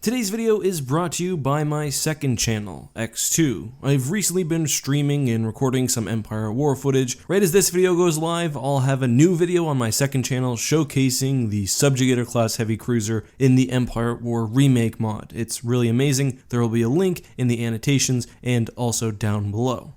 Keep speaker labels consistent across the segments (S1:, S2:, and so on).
S1: Today's video is brought to you by my second channel, X2. I've recently been streaming and recording some Empire at War footage. Right as this video goes live, I'll have a new video on my second channel showcasing the Subjugator class heavy cruiser in the Empire at War remake mod. It's really amazing. There will be a link in the annotations and also down below.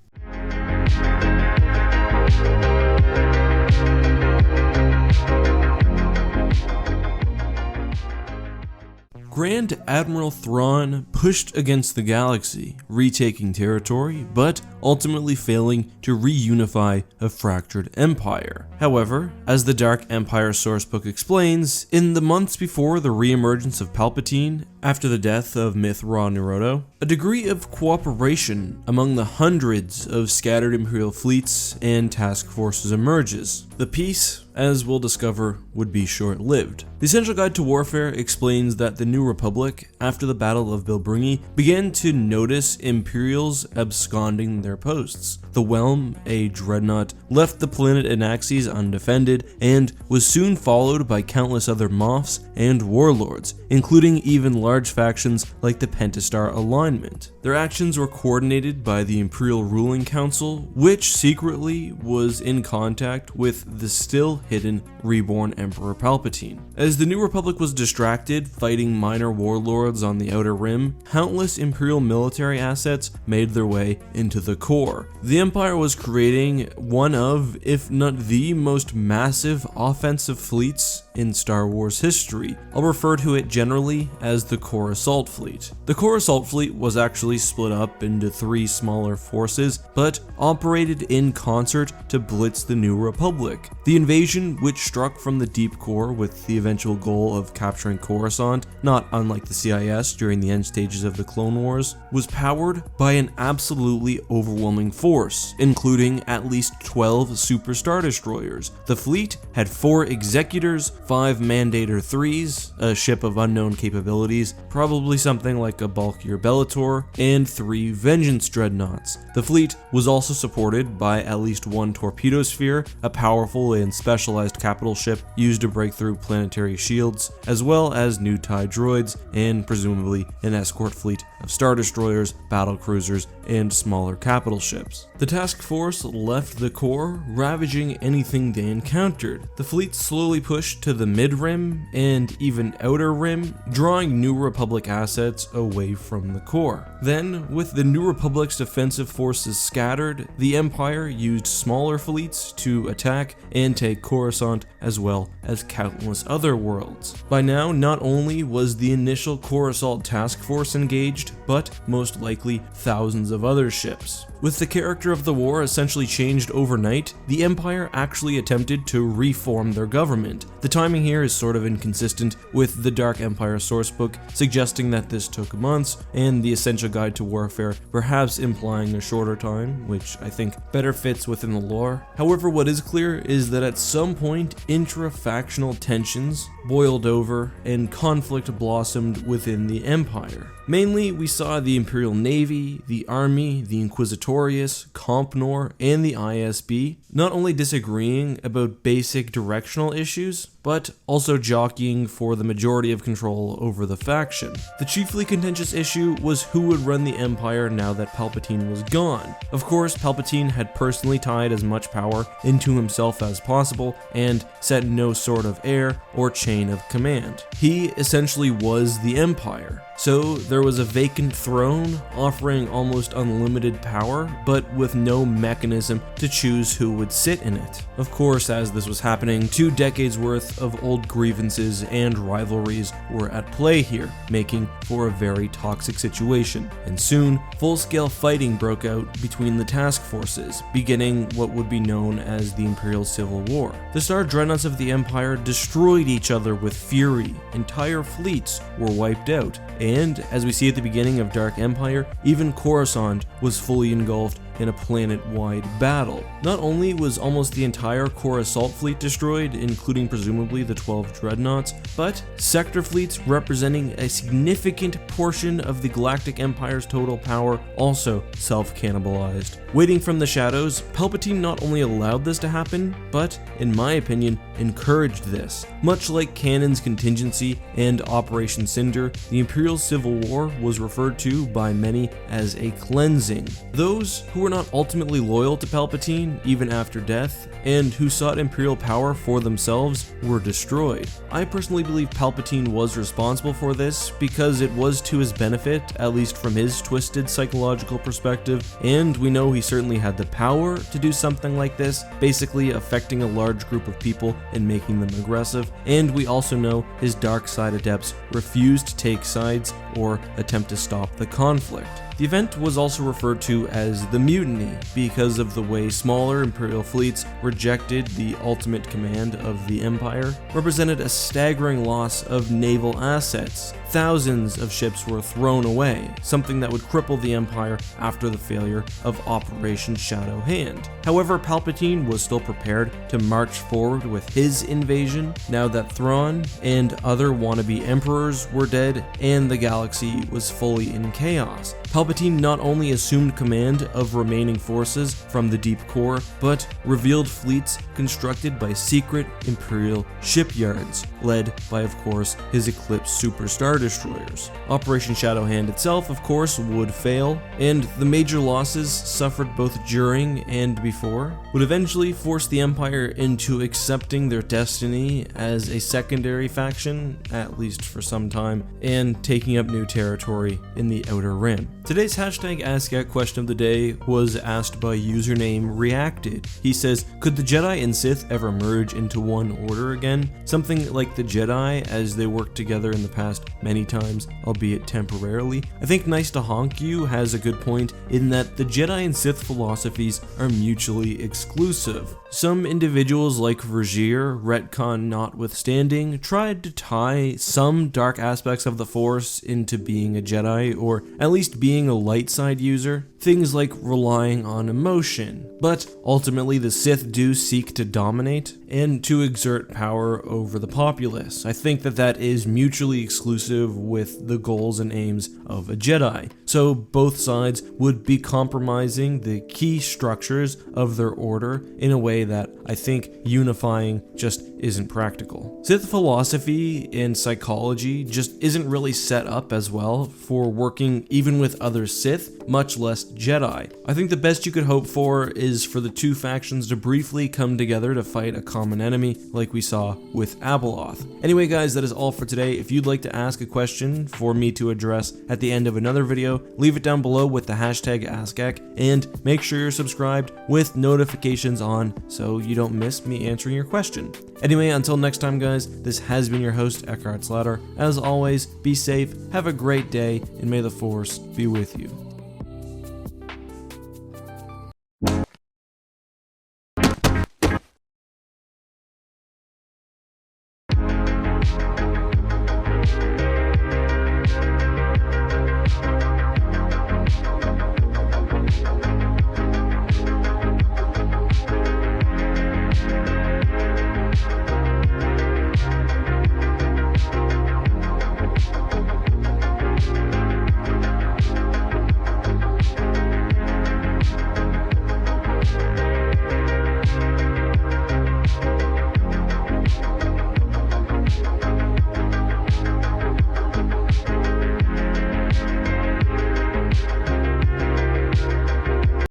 S1: Grand Admiral Thrawn pushed against the galaxy, retaking territory, but ultimately failing to reunify a fractured empire. However, as the Dark Empire sourcebook explains, in the months before the re-emergence of Palpatine, after the death of Myth Ra Naruto, a degree of cooperation among the hundreds of scattered Imperial fleets and task forces emerges. The peace, as we'll discover, would be short-lived. The Essential Guide to Warfare explains that the New Republic, after the Battle of Bilbringi, began to notice Imperials absconding their posts. The Whelm, a dreadnought, left the planet Anaxes undefended and was soon followed by countless other Moffs and warlords, including even large factions like the Pentastar Alignment. Their actions were coordinated by the Imperial Ruling Council, which secretly was in contact with the still hidden reborn Emperor Palpatine. As the New Republic was distracted fighting minor warlords on the Outer Rim, countless Imperial military assets made their way into the core. The Empire was creating one of, if not the most massive offensive fleets in Star Wars history. I'll refer to it generally as the Core Assault Fleet. The Core Assault Fleet was actually split up into 3 smaller forces, but operated in concert to blitz the New Republic. The invasion, which struck from the deep core with the eventual goal of capturing Coruscant, not unlike the CIS during the end stages of the Clone Wars, was powered by an absolutely overwhelming force, including at least 12 Super Star Destroyers. The fleet had 4 Executors, 5 Mandator 3s, a ship of unknown capabilities, probably something like a bulkier Bellator, and 3 Vengeance Dreadnoughts. The fleet was also supported by at least 1 Torpedo Sphere, a powerful and specialized capital ship used to break through planetary shields, as well as new TIE droids, and presumably an escort fleet of Star Destroyers, battle cruisers, and smaller capital ships. The task force left the core, ravaging anything they encountered. The fleet slowly pushed to the mid-rim and even outer rim, drawing New Republic assets away from the core. Then, with the New Republic's defensive forces scattered, the Empire used smaller fleets to attack and take Coruscant as well as countless other worlds. By now, not only was the initial Core Assault task force engaged, but most likely thousands of other ships. With the character of the war essentially changed overnight, the Empire actually attempted to reform their government. The timing here is sort of inconsistent, with the Dark Empire sourcebook suggesting that this took months, and the Essential Guide to Warfare perhaps implying a shorter time, which I think better fits within the lore. However, what is clear is that at some point, intra-factional tensions boiled over and conflict blossomed within the Empire. Mainly, we saw the Imperial Navy, the Army, the Inquisitorius, Compnor, and the ISB not only disagreeing about basic directional issues, but also jockeying for the majority of control over the faction. The chiefly contentious issue was who would run the Empire now that Palpatine was gone. Of course, Palpatine had personally tied as much power into himself as possible and set no sort of heir or chain of command. He essentially was the Empire. So there was a vacant throne offering almost unlimited power, but with no mechanism to choose who would sit in it. Of course, as this was happening, 2 decades worth of old grievances and rivalries were at play here, making for a very toxic situation. And soon, full-scale fighting broke out between the task forces, beginning what would be known as the Imperial Civil War. The Star Dreadnoughts of the Empire destroyed each other with fury, entire fleets were wiped out, and, as we see at the beginning of Dark Empire, even Coruscant was fully engulfed in a planet-wide battle. Not only was almost the entire core assault fleet destroyed, including presumably the 12 dreadnoughts, but sector fleets representing a significant portion of the Galactic Empire's total power also self-cannibalized. Waiting from the shadows, Palpatine not only allowed this to happen, but, in my opinion, encouraged this. Much like Canon's contingency and Operation Cinder, the Imperial Civil War was referred to by many as a cleansing. Those who were not ultimately loyal to Palpatine, even after death, and who sought Imperial power for themselves, were destroyed. I personally believe Palpatine was responsible for this because it was to his benefit, at least from his twisted psychological perspective, and we know he certainly had the power to do something like this, basically affecting a large group of people and making them aggressive, and we also know his dark side adepts refused to take sides or attempt to stop the conflict. The event was also referred to as the Mutiny because of the way smaller Imperial fleets rejected the ultimate command of the Empire, represented a staggering loss of naval assets. Thousands of ships were thrown away, something that would cripple the Empire after the failure of Operation Shadow Hand. However, Palpatine was still prepared to march forward with his invasion now that Thrawn and other wannabe emperors were dead and the galaxy was fully in chaos. Palpatine not only assumed command of remaining forces from the deep core, but revealed fleets constructed by secret Imperial shipyards, led by, of course, his Eclipse Super Star Destroyers. Operation Shadow Hand itself, of course, would fail, and the major losses suffered both during and before would eventually force the Empire into accepting their destiny as a secondary faction, at least for some time, and taking up new territory in the Outer Rim. Today's hashtag AskEck question of the day was asked by username Reacted. He says, could the Jedi and Sith ever merge into one order again? Something like the Jedi as they worked together in the past many times, albeit temporarily. I think Nice to Honk You has a good point in that the Jedi and Sith philosophies are mutually exclusive. Some individuals like Vergier, retcon notwithstanding, tried to tie some dark aspects of the Force into being a Jedi, or at least being a light side user. Things like relying on emotion. But ultimately the Sith do seek to dominate and to exert power over the populace. I think that is mutually exclusive with the goals and aims of a Jedi. So both sides would be compromising the key structures of their order in a way that I think unifying just isn't practical. Sith philosophy and psychology just isn't really set up as well for working even with other Sith, much less Jedi. I think the best you could hope for is for the two factions to briefly come together to fight a common enemy like we saw with Abeloth. Anyway guys, that is all for today. If you'd like to ask a question for me to address at the end of another video, leave it down below with the hashtag AskEck, and make sure you're subscribed with notifications on so you don't miss me answering your question. Anyway, until next time guys, this has been your host EckhartsLadder. As always, be safe, have a great day, and may the Force be with you.